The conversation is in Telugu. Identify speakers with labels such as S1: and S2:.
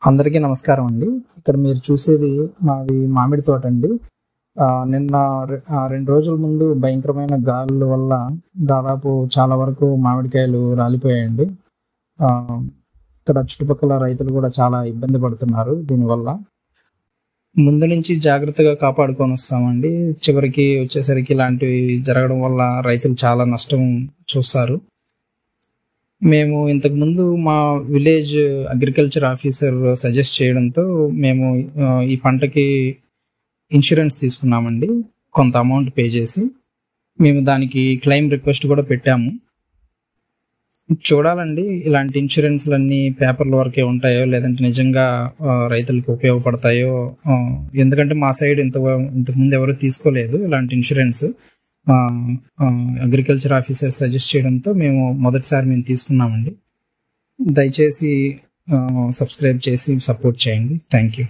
S1: అందరికీ నమస్కారం అండి. ఇక్కడ మీరు చూసేది మాది మామిడి తోట అండి. నిన్న 2 రోజుల ముందు భయంకరమైన గాలుల వల్ల దాదాపు చాలా వరకు మామిడికాయలు రాలిపోయాయండి. ఆహ్, ఇక్కడ చుట్టుపక్కల రైతులు కూడా చాలా ఇబ్బంది పడుతున్నారు దీనివల్ల. ముందు నుంచి జాగ్రత్తగా కాపాడుకొనొస్తామండి. చివరికి వచ్చేసరికి ఇలాంటివి జరగడం వల్ల రైతులు చాలా నష్టం చూస్తారు. మేము ఇంతకుముందు మా విలేజ్ అగ్రికల్చర్ ఆఫీసర్ సజెస్ట్ చేయడంతో మేము ఈ పంటకి ఇన్సూరెన్స్ తీసుకున్నామండి. కొంత అమౌంట్ పే చేసి మేము దానికి క్లెయిమ్ రిక్వెస్ట్ కూడా పెట్టాము. చూడాలండి ఇలాంటి ఇన్సూరెన్స్‌లన్నీ పేపర్‌ల వరకే ఉంటాయో లేదంటే నిజంగా రైతులకు ఉపయోగపడతాయో. ఎందుకంటే మా సైడ్ ఇంతకుముందు ఎవరు తీసుకోలేదు ఇలాంటి ఇన్సూరెన్స్. అగ్రికల్చర్ ఆఫీసర్ సజెస్ట్ చేయడంతో మొదటిసారి మేము తీసుకున్నామండి. దయచేసి సబ్స్క్రైబ్ చేసి సపోర్ట్ చేయండి. Thank you.